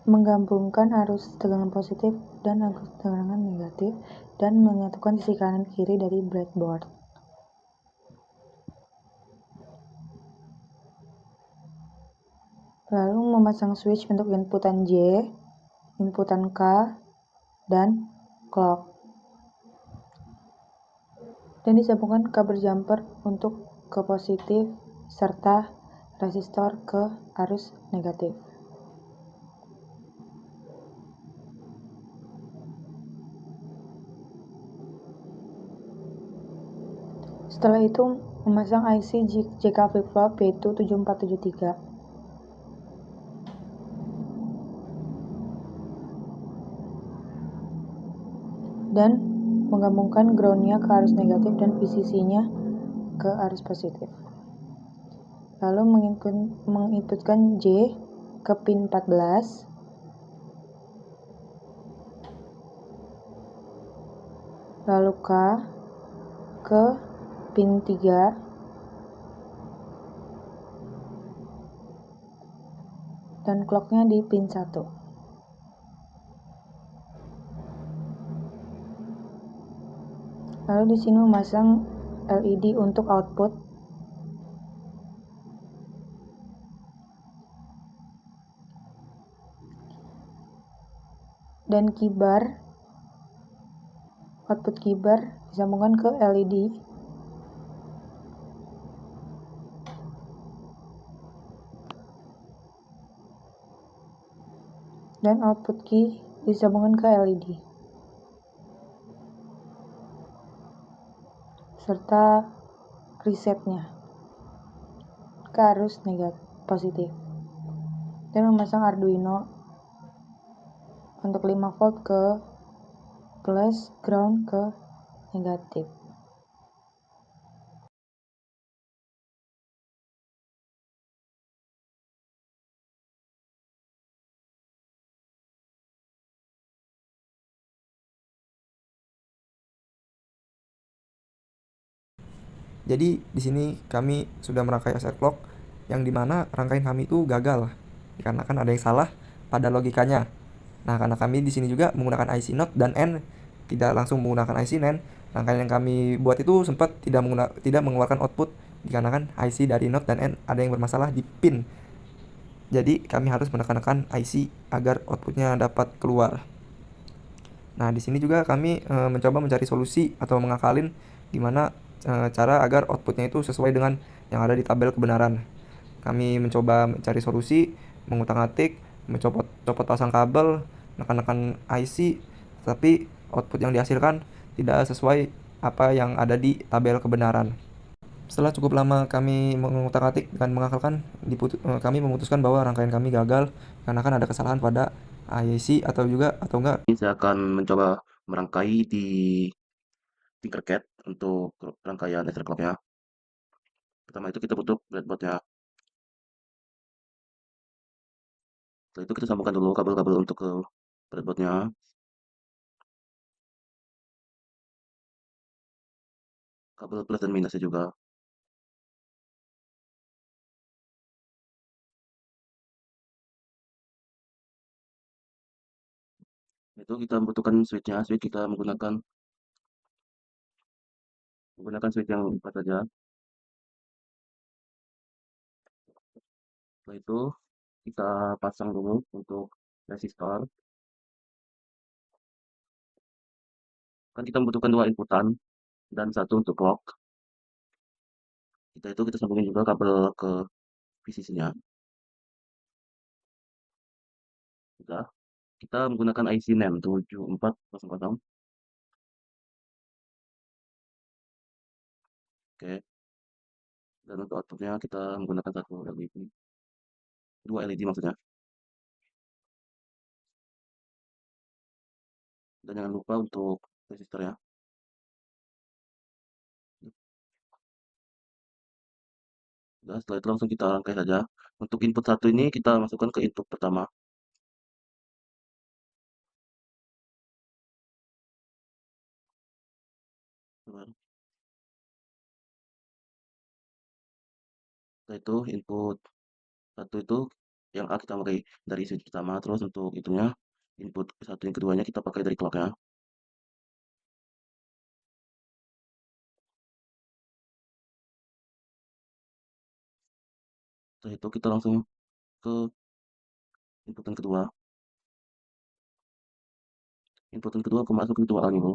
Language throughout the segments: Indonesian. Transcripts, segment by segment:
menggabungkan arus tegangan positif dan arus tegangan negatif dan menyatukan sisi kanan kiri dari breadboard. Lalu memasang switch untuk inputan J, inputan K, dan clock. Dan disambungkan kabel jumper untuk ke positif serta resistor ke arus negatif. Setelah itu memasang IC JK flip-flop yaitu 7473 dan menggabungkan groundnya ke arus negatif dan VCC-nya ke arus positif. Lalu menginputkan J ke pin 14, lalu K ke pin 3, dan clocknya di pin 1. Lalu di sini memasang LED untuk output dan keybar, output keybar disambungkan ke LED dan output key disambungkan ke LED serta resetnya ke arus negatif positif dan memasang Arduino untuk 5 volt ke plus, ground ke negatif. Jadi di sini kami sudah merangkai OS clock yang dimana rangkaian kami itu gagal karena kan ada yang salah pada logikanya. Nah, karena kami di sini juga menggunakan IC NOT dan N, tidak langsung menggunakan IC NAND, rangkaian yang kami buat itu sempat tidak mengeluarkan output dikarenakan IC dari NOT dan N ada yang bermasalah di pin. Jadi kami harus menekan-nekan IC agar outputnya dapat keluar. Nah, di sini juga kami mencoba mencari solusi atau mengakalin gimana cara agar outputnya itu sesuai dengan yang ada di tabel kebenaran. Kami mencoba mencari solusi, mengutak-atik, mencopot pasang kabel, menekan-nekan IC, tapi output yang dihasilkan tidak sesuai apa yang ada di tabel kebenaran. Setelah cukup lama kami mengutak-atik dan mengakalkan, kami memutuskan bahwa rangkaian kami gagal karena kan ada kesalahan pada IC atau enggak. Ini saya akan mencoba merangkai di Tinkercad untuk rangkaian laser clock-nya. Pertama itu kita butuh breadboard-nya. Setelah itu kita sambungkan dulu kabel-kabel untuk ke breadboard-nya. Kabel plus dan minusnya juga. Itu kita membutuhkan switch-nya. Switch kita menggunakan switch yang 4 saja. Setelah itu kita pasang dulu untuk resistor. Kan kita membutuhkan 2 inputan dan 1 untuk clock. Kita sambungin juga kabel ke VCC-nya. Sudah. Kita menggunakan IC NAND 7400. Oke. Dan untuk outputnya kita menggunakan satu LED. 2 LED maksudnya. Dan jangan lupa untuk resistor ya. Nah, setelah itu langsung kita rangkai saja. Untuk input satu ini kita masukkan ke input pertama. Setelah itu input satu itu yang A kita pakai dari switch pertama, terus untuk itunya input satu yang keduanya kita pakai dari clocknya. Setelah itu kita langsung ke input yang kedua. Input yang kedua aku masuk ke A dulu.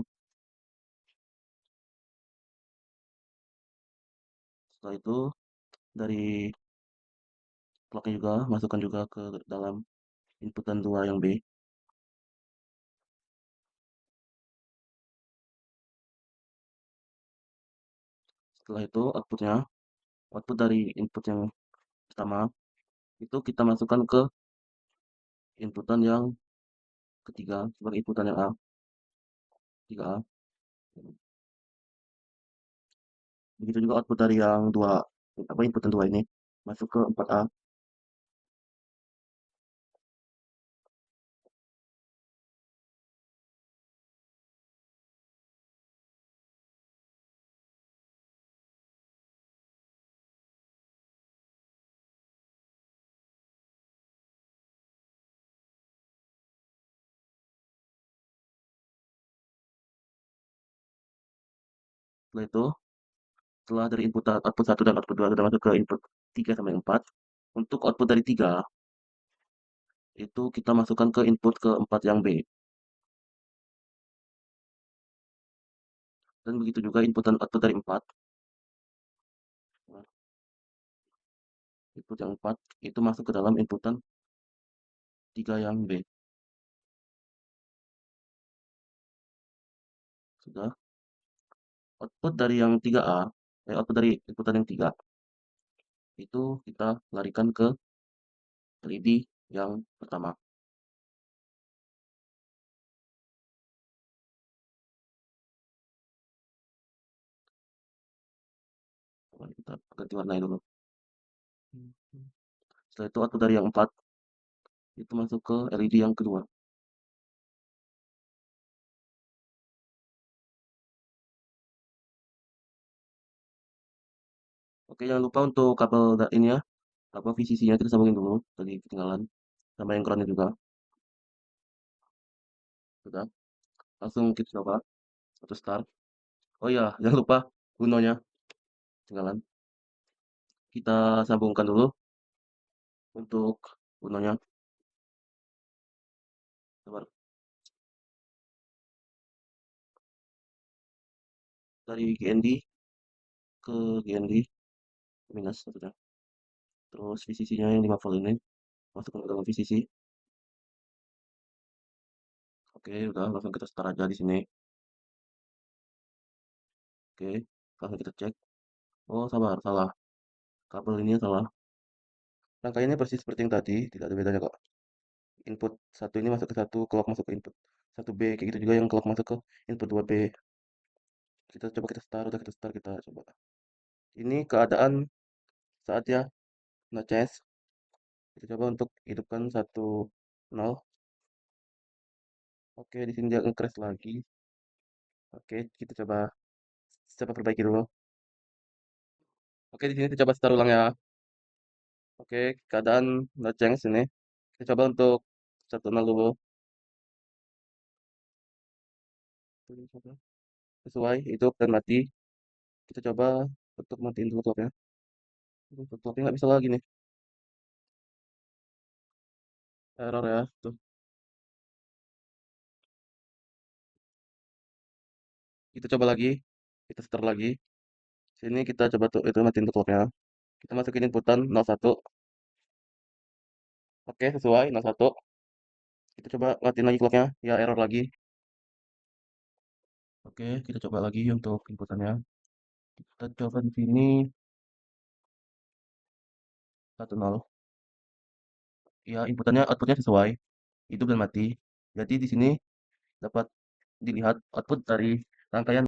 Setelah itu dari clocknya juga masukkan juga ke dalam inputan 2 yang B. Setelah itu output dari input yang pertama itu kita masukkan ke inputan yang ketiga sebagai inputan yang A, 3A. Begitu juga output dari yang inputan 2 ini masuk ke 4A. Setelah itu, setelah dari output 1 dan output 2 sudah masuk ke input 3 sampai 4, untuk output dari 3 itu kita masukkan ke input ke 4 yang B. Dan begitu juga output dari 4. Nah, input yang 4 itu masuk ke dalam inputan 3 yang B. Sudah. Output dari yang 3A, output dari inputan yang 3 itu kita larikan ke LED yang pertama. Kita ganti warnanya dulu. Setelah itu output dari yang 4 itu masuk ke LED yang kedua. Oke, jangan lupa untuk kabel ini ya, kabel VCC-nya kita sambungin dulu, tadi ketinggalan, sama yang groundnya juga. Sudah, langsung kita coba, satu start. Oh iya, jangan lupa Uno-nya, ketinggalan. Kita sambungkan dulu untuk Uno-nya. Sabar. Dari GND ke GND minus maksudnya. Terus VCC-nya yang 5 volt ini masukkan ke dalam VCC. Oke, udah langsung kita start aja di sini. Oke, langsung kita cek. Oh, sabar, salah. Kabel ini salah. Rangkaiannya persis seperti yang tadi, tidak ada bedanya kok. Input satu ini masuk ke satu, clock masuk ke input 1B, kayak gitu juga yang clock masuk ke input 2B. Kita coba kita start, udah kita start, kita coba. Ini keadaan saat ya nge-change. Kita coba untuk hidupkan 1.0. Oke, di sini dia nge-crash lagi. Oke, kita coba perbaiki dulu. Oke, di sini kita coba start ulang ya. Oke, keadaan nge-change ini. Kita coba untuk 1.0 dulu. Sesuai hidup dan mati. Kita coba untuk matiin dulu clocknya. Clocknya nggak bisa lagi nih. Error ya. Tuh. Kita coba lagi. Kita start lagi. Sini kita coba tuh itu matiin tuh clocknya. Kita masukin inputan 01. Oke, sesuai 01. Kita coba matiin lagi clocknya. Ya, error lagi. Oke, kita coba lagi untuk inputannya. Kita coba di sini 10. Ya, outputnya sesuai. Hidup dan mati. Jadi di sini dapat dilihat output dari rangkaian